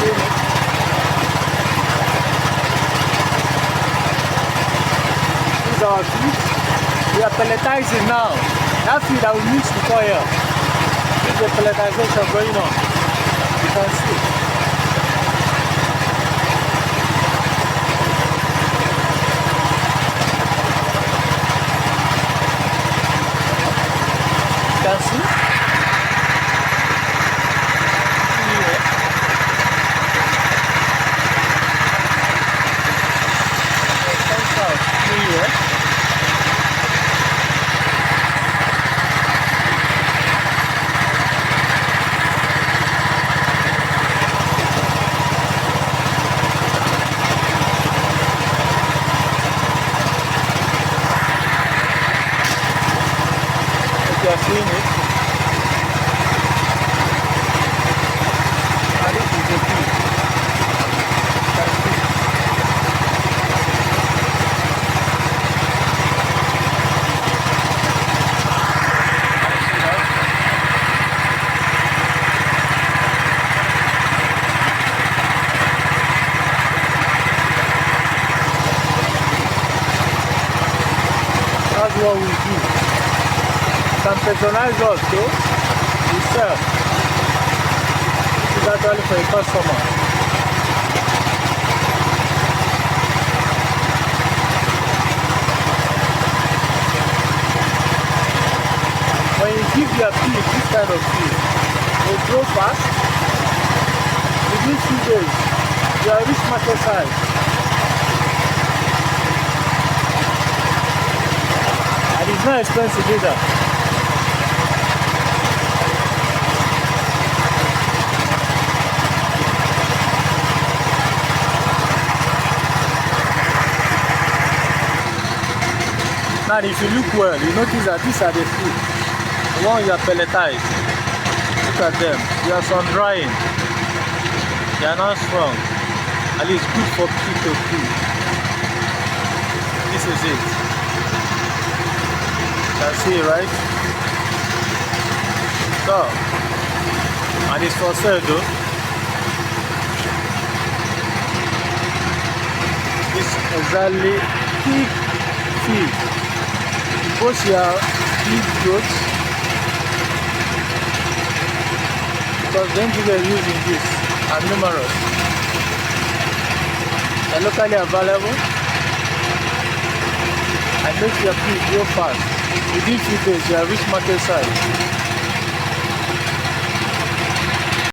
seeing it. This is our feed. We are pelletizing now. That feed that we mixed before here. This is the pelletization going on. You can see. You can see. You are seeing it. And this is the feed. That's what we do. Some patronize us too. We sell. This is actually for a customer. When you give your feed, this kind of feed, they grow fast. Within 2 days, you are reach market size. And it's not expensive either. Now if you look well, you notice that these are the feed. The one you are pelletized. Look at them. They are sun drying. They are not strong. At least good for pig to feed. This is it. You can see it, right? So, and it's for sale though. It's exactly pig feed. Both your big goats, because the ingredients used in this are numerous. They are locally available and make your pig grow fast. Within 2 days, you are reach market size.